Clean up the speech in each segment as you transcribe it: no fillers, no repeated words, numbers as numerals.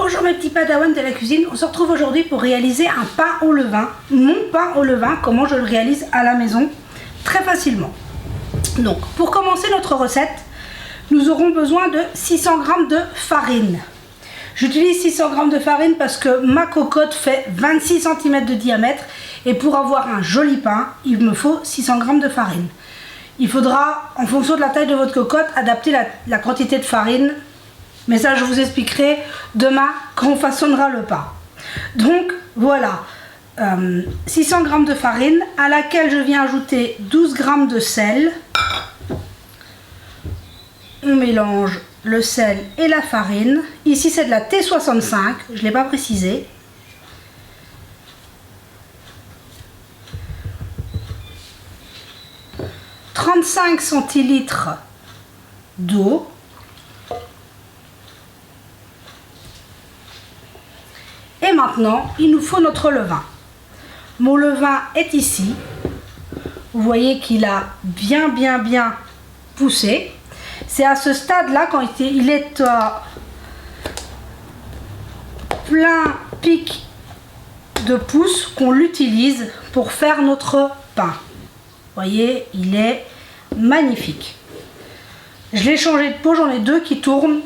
Bonjour mes petits padawans de la cuisine, on se retrouve aujourd'hui pour réaliser un pain au levain. Mon pain au levain, comment je le réalise à la maison, très facilement. Donc pour commencer notre recette, nous aurons besoin de 600 g de farine. J'utilise 600 g de farine parce que ma cocotte fait 26 cm de diamètre et pour avoir un joli pain, il me faut 600 g de farine. Il faudra, en fonction de la taille de votre cocotte, adapter la quantité de farine. Mais ça, je vous expliquerai demain quand on façonnera le pain. Donc, voilà. 600 g de farine à laquelle je viens ajouter 12 g de sel. On mélange le sel et la farine. Ici, c'est de la T65. Je ne l'ai pas précisé. « 35 centilitres d'eau. Et maintenant, il nous faut notre levain. Mon levain est ici. Vous voyez qu'il a bien poussé. C'est à ce stade-là, quand il est à plein pic de pouce, qu'on l'utilise pour faire notre pain. Vous voyez, il est magnifique. Je l'ai changé de pot, j'en ai deux qui tournent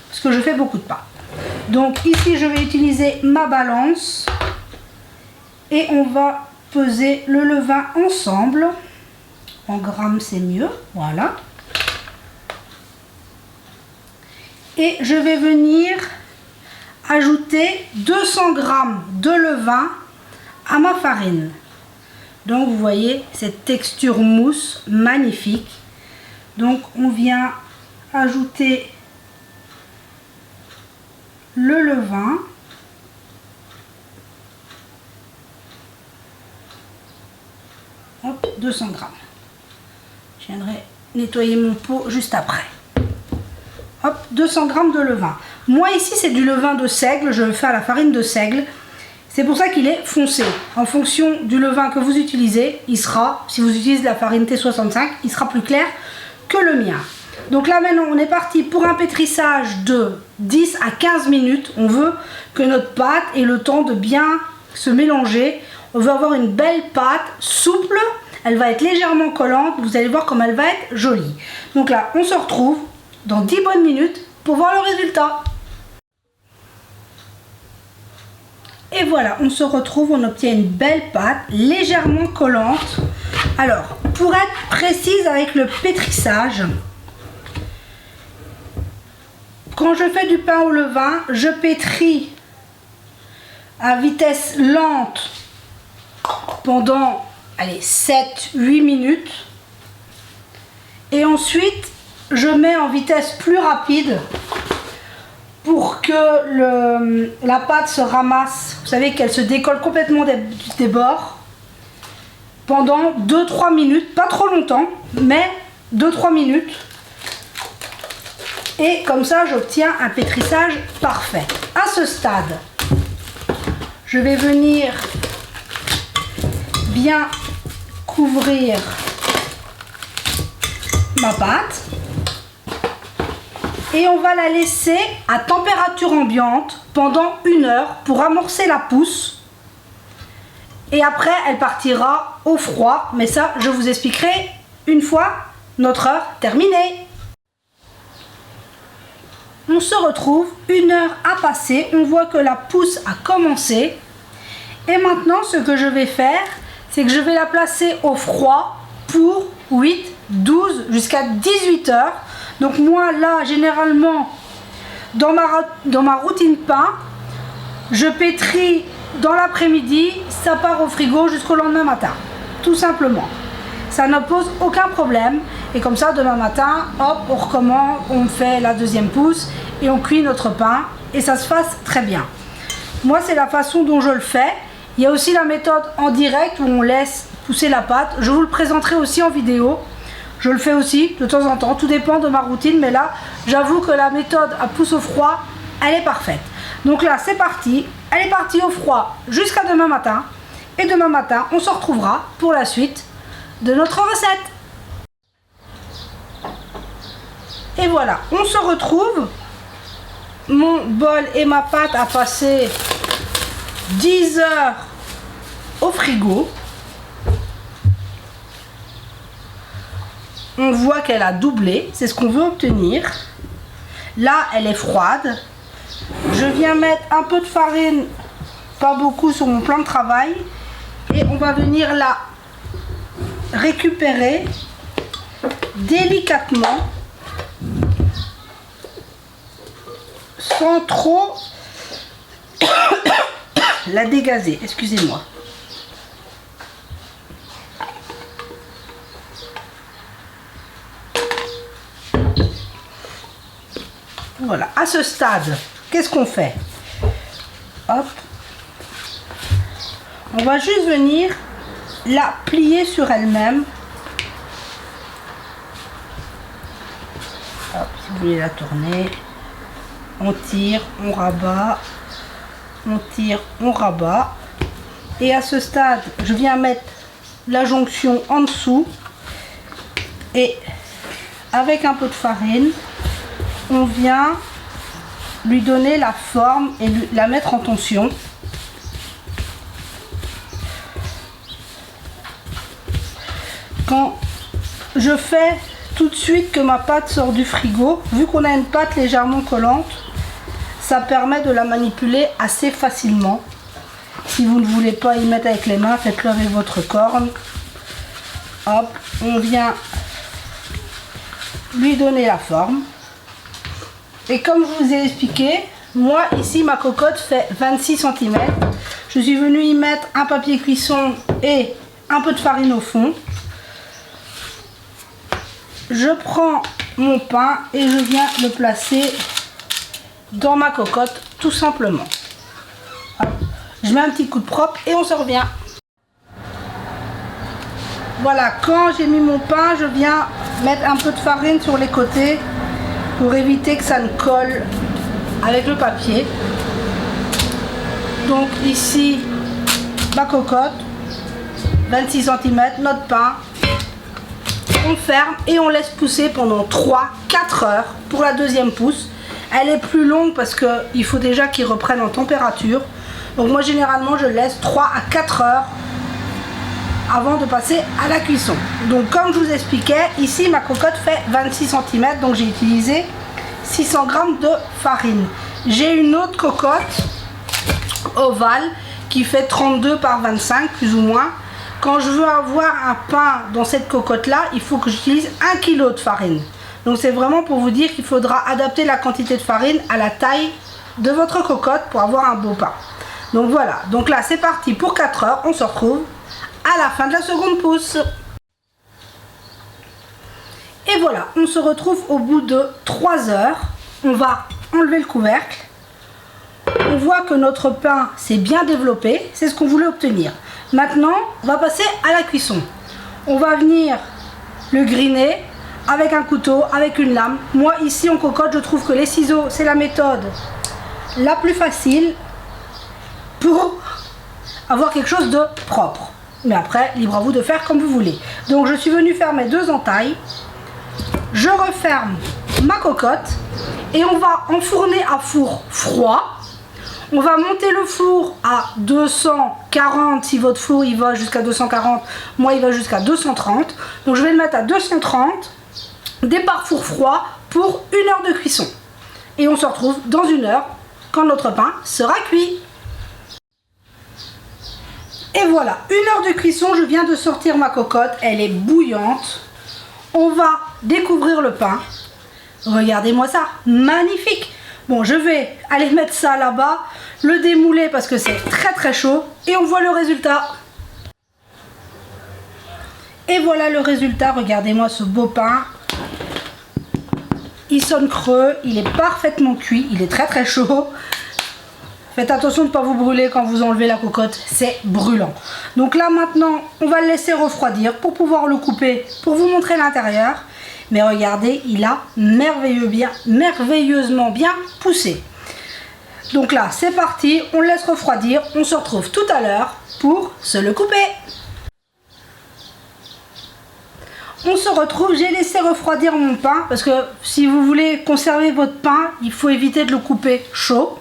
parce que je fais beaucoup de pain. Donc ici je vais utiliser ma balance et on va peser le levain ensemble. En grammes c'est mieux, voilà. Et je vais venir ajouter 200 g de levain à ma farine. Donc vous voyez cette texture mousse magnifique. Donc on vient ajouter le levain. Hop, 200 g. Je viendrai nettoyer mon pot juste après. Hop, 200 g de levain. Moi ici c'est du levain de seigle, je le fais à la farine de seigle. C'est pour ça qu'il est foncé. En fonction du levain que vous utilisez, il sera, si vous utilisez la farine T65, il sera plus clair que le mien. Donc là maintenant on est parti pour un pétrissage de 10 à 15 minutes. On veut que notre pâte ait le temps de bien se mélanger. On veut avoir une belle pâte souple. Elle va être légèrement collante. Vous allez voir comme elle va être jolie. Donc là on se retrouve dans 10 bonnes minutes pour voir le résultat. Et voilà, on se retrouve, on obtient une belle pâte légèrement collante. Alors, pour être précise avec le pétrissage, quand je fais du pain au levain, je pétris à vitesse lente pendant 7-8 minutes. Et ensuite, je mets en vitesse plus rapide pour que la pâte se ramasse. Vous savez qu'elle se décolle complètement des bords pendant 2-3 minutes, pas trop longtemps, mais 2-3 minutes. Et comme ça, j'obtiens un pétrissage parfait. À ce stade, je vais venir bien couvrir ma pâte. Et on va la laisser à température ambiante pendant 1 heure pour amorcer la pousse. Et après, elle partira au froid. Mais ça, je vous expliquerai une fois notre heure terminée. On se retrouve, 1 heure a passé. On voit que la pousse a commencé. Et maintenant, ce que je vais faire, c'est que je vais la placer au froid pour 8, 12 jusqu'à 18 heures. Donc moi là généralement dans ma routine pain, je pétris dans l'après-midi, ça part au frigo jusqu'au lendemain matin, tout simplement. Ça ne pose aucun problème et comme ça demain matin, hop, on recommence, on fait la deuxième pousse et on cuit notre pain et ça se passe très bien. Moi c'est la façon dont je le fais. Il y a aussi la méthode en direct où on laisse pousser la pâte, je vous le présenterai aussi en vidéo. Je le fais aussi de temps en temps, tout dépend de ma routine, mais là, j'avoue que la méthode à pousse au froid, elle est parfaite. Donc là, c'est parti, elle est partie au froid jusqu'à demain matin. Et demain matin, on se retrouvera pour la suite de notre recette. Et voilà, on se retrouve mon bol et ma pâte a passé 10 heures au frigo, on voit qu'elle a doublé, c'est ce qu'on veut obtenir. Là, elle est froide. Je viens mettre un peu de farine, pas beaucoup, sur mon plan de travail. Et on va venir la récupérer délicatement, sans trop la dégazer. Excusez-moi. Voilà, à ce stade, qu'est-ce qu'on fait? Hop. On va juste venir la plier sur elle-même. Hop, si vous voulez la tourner. On tire, on rabat. On tire, on rabat. Et à ce stade, je viens mettre la jonction en dessous. Et avec un peu de farine, on vient lui donner la forme et la mettre en tension. Quand je fais tout de suite que ma pâte sort du frigo, vu qu'on a une pâte légèrement collante, ça permet de la manipuler assez facilement. Si vous ne voulez pas y mettre avec les mains, faites-le avec votre corne. Hop, on vient lui donner la forme. Et comme je vous ai expliqué, moi ici ma cocotte fait 26 cm. Je suis venue y mettre un papier cuisson et un peu de farine au fond. Je prends mon pain et je viens le placer dans ma cocotte tout simplement. Hop. Je mets un petit coup de propre et on se revient. Voilà, quand j'ai mis mon pain, je viens mettre un peu de farine sur les côtés pour éviter que ça ne colle avec le papier. Donc ici, ma cocotte, 26 cm, notre pain. On ferme et on laisse pousser pendant 3-4 heures pour la deuxième pousse. Elle est plus longue parce qu'il faut déjà qu'il reprenne en température. Donc moi généralement je laisse 3 à 4 heures avant de passer à la cuisson. Donc comme je vous expliquais, ici ma cocotte fait 26 cm, donc j'ai utilisé 600 g de farine. J'ai une autre cocotte ovale qui fait 32 par 25 plus ou moins. Quand je veux avoir un pain dans cette cocotte là, il faut que j'utilise 1 kg de farine. Donc c'est vraiment pour vous dire qu'il faudra adapter la quantité de farine à la taille de votre cocotte pour avoir un beau pain. Donc voilà, donc là c'est parti pour 4 heures, on se retrouve à la fin de la seconde pousse. Et voilà, on se retrouve au bout de 3 heures. On va enlever le couvercle. On voit que notre pain s'est bien développé, c'est ce qu'on voulait obtenir. Maintenant, on va passer à la cuisson. On va venir le griner avec un couteau, avec une lame. Moi ici en cocotte, je trouve que les ciseaux, c'est la méthode la plus facile pour avoir quelque chose de propre. Mais après, libre à vous de faire comme vous voulez. Donc je suis venue faire mes 2 entailles. Je referme ma cocotte et on va enfourner à four froid. On va monter le four à 240, si votre four il va jusqu'à 240, moi il va jusqu'à 230. Donc je vais le mettre à 230, départ four froid pour 1 heure de cuisson. Et on se retrouve dans 1 heure quand notre pain sera cuit. Et voilà, 1 heure de cuisson, je viens de sortir ma cocotte, elle est bouillante. On va découvrir le pain. Regardez-moi ça, magnifique. Bon, je vais aller mettre ça là-bas, le démouler parce que c'est très très chaud et on voit le résultat. Et voilà le résultat, regardez-moi ce beau pain. Il sonne creux, il est parfaitement cuit, il est très très chaud. Faites attention de ne pas vous brûler quand vous enlevez la cocotte, c'est brûlant. Donc là maintenant, on va le laisser refroidir pour pouvoir le couper, pour vous montrer l'intérieur. Mais regardez, il a merveilleusement bien poussé. Donc là, c'est parti, on le laisse refroidir. On se retrouve tout à l'heure pour se le couper. on se retrouve. J'ai laissé refroidir mon pain parce que si vous voulez conserver votre pain, il faut éviter de le couper chaud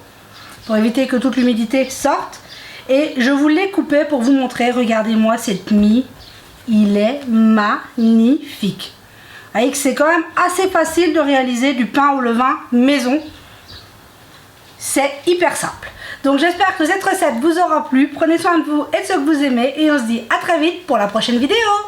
pour éviter que toute l'humidité sorte. Et je vous l'ai coupé pour vous montrer. Regardez-moi cette mie, il est magnifique. Vous voyez que c'est quand même assez facile de réaliser du pain au levain maison. C'est hyper simple. Donc j'espère que cette recette vous aura plu. Prenez soin de vous et de ceux que vous aimez. Et on se dit à très vite pour la prochaine vidéo.